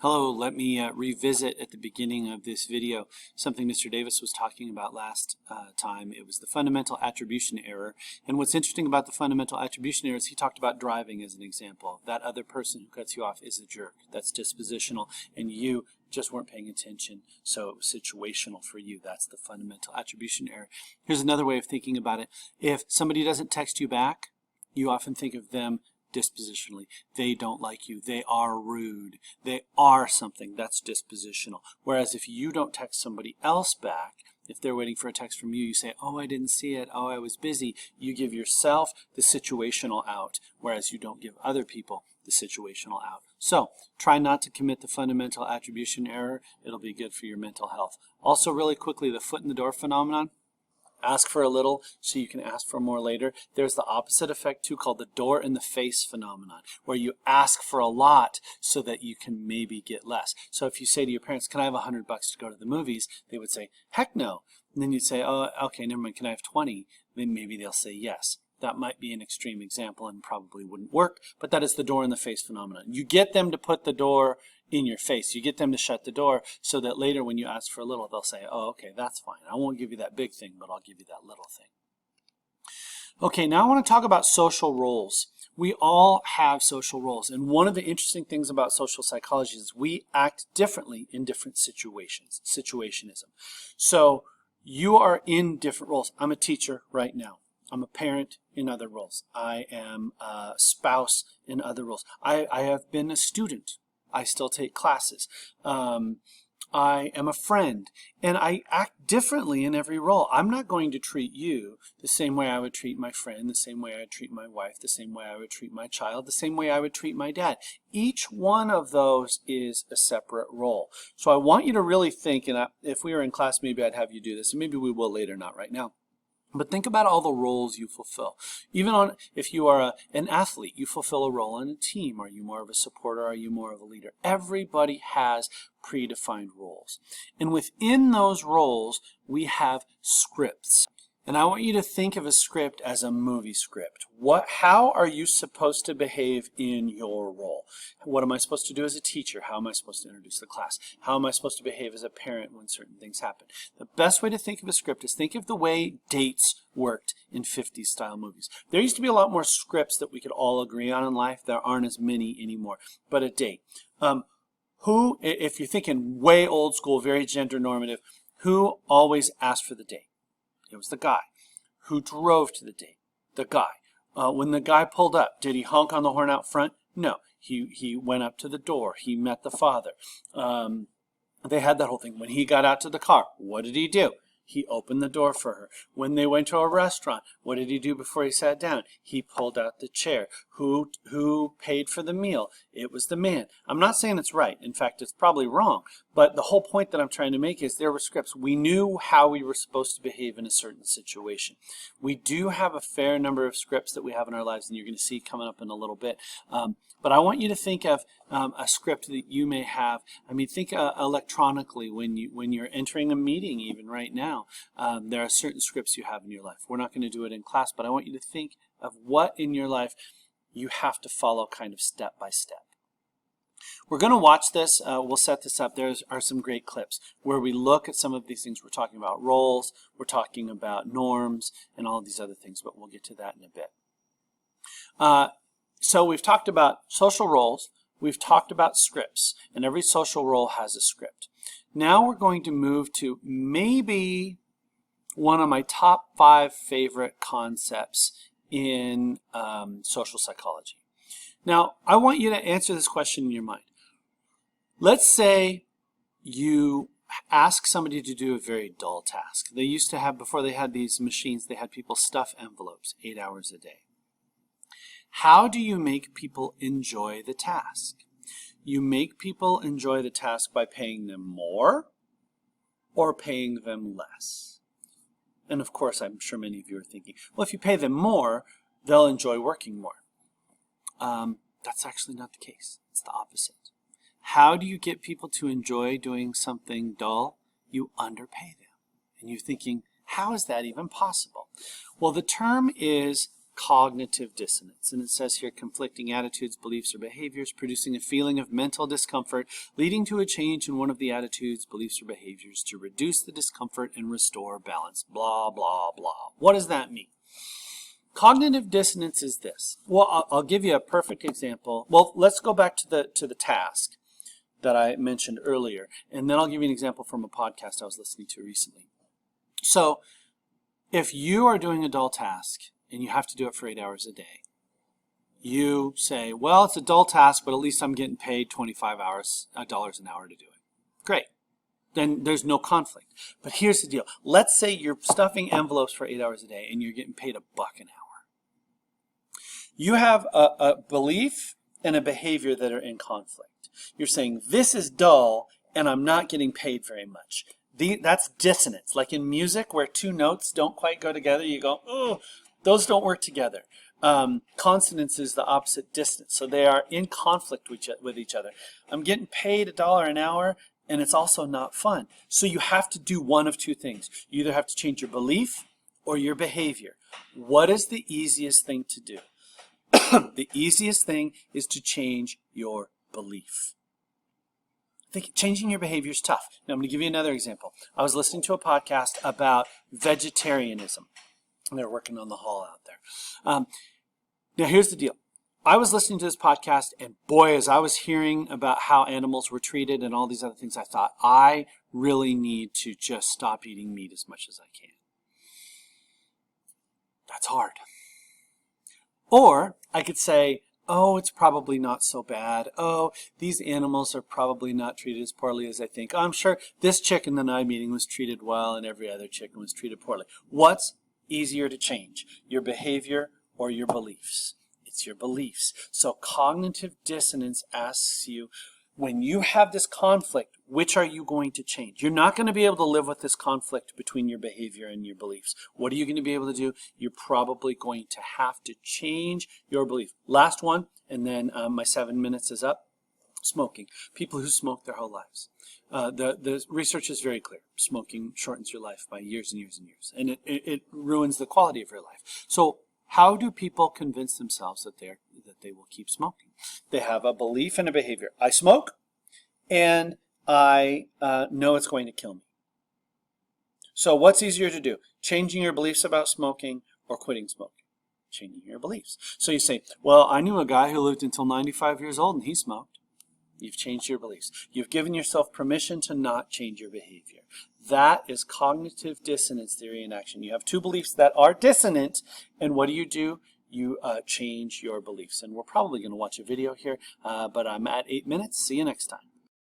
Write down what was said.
Hello, let me revisit at the beginning of this video something Mr. Davis was talking about last time. It was the fundamental attribution error. And what's interesting about the fundamental attribution error is he talked about driving as an example. That other person who cuts you off is a jerk. That's dispositional, and you just weren't paying attention, so it was situational for you. That's the fundamental attribution error. Here's another way of thinking about it. If somebody doesn't text you back, you often think of them dispositionally. They don't like you. They are rude. They are something. That's dispositional. Whereas if you don't text somebody else back, if they're waiting for a text from you, you say, oh, I didn't see it. Oh, I was busy. You give yourself the situational out, whereas you don't give other people the situational out. So try not to commit the fundamental attribution error. It'll be good for your mental health. Also, really quickly, the foot in the door phenomenon. Ask for a little so you can ask for more later. There's the opposite effect too, called the door in the face phenomenon, where you ask for a lot so that you can maybe get less. So if you say to your parents, can I have $100 to go to the movies? They would say, heck no. And then you'd say, oh, okay, never mind, can I have 20? Then maybe they'll say yes. That might be an extreme example and probably wouldn't work, but that is the door in the face phenomenon. You get them to put the door in your face. You get them to shut the door so that later when you ask for a little, they'll say, oh, okay, that's fine. I won't give you that big thing, but I'll give you that little thing. Okay, now I want to talk about social roles. We all have social roles, and one of the interesting things about social psychology is we act differently in different situations, situationism. So you are in different roles. I'm a teacher right now. I'm a parent in other roles. I am a spouse in other roles. I have been a student. I still take classes. I am a friend, and I act differently in every role. I'm not going to treat you the same way I would treat my friend, the same way I would treat my wife, the same way I would treat my child, the same way I would treat my dad. Each one of those is a separate role. So I want you to really think, and if we were in class, maybe I'd have you do this, and maybe we will later, not right now. But think about all the roles you fulfill. Even if you are an athlete, you fulfill a role on a team. Are you more of a supporter? Are you more of a leader? Everybody has predefined roles. And within those roles, we have scripts. And I want you to think of a script as a movie script. How are you supposed to behave in your role? What am I supposed to do as a teacher? How am I supposed to introduce the class? How am I supposed to behave as a parent when certain things happen? The best way to think of a script is think of the way dates worked in 50s style movies. There used to be a lot more scripts that we could all agree on in life. There aren't as many anymore. But a date. If you're thinking way old school, very gender normative, who always asked for the date? It was the guy. Who drove to the date? The guy. When the guy pulled up, did he honk on the horn out front? No. He went up to the door. He met the father. They had that whole thing. When he got out to the car, what did he do? He opened the door for her. When they went to a restaurant, what did he do before he sat down? He pulled out the chair. Who paid for the meal? It was the man. I'm not saying it's right. In fact, it's probably wrong. But the whole point that I'm trying to make is there were scripts. We knew how we were supposed to behave in a certain situation. We do have a fair number of scripts that we have in our lives, and you're going to see coming up in a little bit. But I want you to think of a script that you may have. I mean, think electronically when you're entering a meeting, even right now. There are certain scripts you have in your life. We're not going to do it in class, but I want you to think of what in your life you have to follow kind of step by step. We're going to watch this. We'll set this up. There are some great clips where we look at some of these things. We're talking about roles. We're talking about norms and all of these other things, but we'll get to that in a bit. So we've talked about social roles. We've talked about scripts, and every social role has a script. Now we're going to move to maybe one of my top 5 favorite concepts in social psychology. Now, I want you to answer this question in your mind. Let's say you ask somebody to do a very dull task. They used to have, before they had these machines, they had people stuff envelopes 8 hours a day. How do you make people enjoy the task? You make people enjoy the task by paying them more or paying them less. And of course, I'm sure many of you are thinking, well, if you pay them more, they'll enjoy working more. That's actually not the case. It's the opposite. How do you get people to enjoy doing something dull? You underpay them. And you're thinking, how is that even possible? Well, the term is cognitive dissonance. And it says here, conflicting attitudes, beliefs, or behaviors producing a feeling of mental discomfort, leading to a change in one of the attitudes, beliefs, or behaviors to reduce the discomfort and restore balance. Blah, blah, blah. What does that mean? Cognitive dissonance is this. Well, I'll give you a perfect example. Well, let's go back to the task that I mentioned earlier, and then I'll give you an example from a podcast I was listening to recently. So, if you are doing a dull task and you have to do it for 8 hours a day, you say, well, it's a dull task, but at least I'm getting paid $25 an hour to do it. Great. Then there's no conflict. But here's the deal. Let's say you're stuffing envelopes for 8 hours a day and you're getting paid $1 an hour. You have a belief and a behavior that are in conflict. You're saying, this is dull and I'm not getting paid very much. That's dissonance. Like in music where two notes don't quite go together, you go, oh, those don't work together. Consonance is the opposite dissonance. So they are in conflict with each other. I'm getting paid $1 an hour and it's also not fun. So you have to do one of two things. You either have to change your belief or your behavior. What is the easiest thing to do? The easiest thing is to change your belief. Changing your behavior is tough. Now, I'm going to give you another example. I was listening to a podcast about vegetarianism. They're working on the hall out there. Now, here's the deal. I was listening to this podcast, and boy, as I was hearing about how animals were treated and all these other things, I thought, I really need to just stop eating meat as much as I can. That's hard. Or I could say, oh, it's probably not so bad. Oh, these animals are probably not treated as poorly as I think. I'm sure this chicken that I'm eating was treated well and every other chicken was treated poorly. What's easier to change? Your behavior or your beliefs? It's your beliefs. So cognitive dissonance asks you, when you have this conflict, which are you going to change? You're not going to be able to live with this conflict between your behavior and your beliefs. What are you going to be able to do? You're probably going to have to change your belief. Last one, and then my 7 minutes is up. Smoking. People who smoke their whole lives. The research is very clear. Smoking shortens your life by years and years and years. And it ruins the quality of your life. So how do people convince themselves that they will keep smoking? They have a belief and a behavior. I smoke, and I know it's going to kill me. So what's easier to do? Changing your beliefs about smoking or quitting smoking? Changing your beliefs. So you say, well, I knew a guy who lived until 95 years old and he smoked. You've changed your beliefs. You've given yourself permission to not change your behavior. That is cognitive dissonance theory in action. You have two beliefs that are dissonant, and what do? You change your beliefs. And we're probably going to watch a video here, but I'm at 8 minutes. See you next time.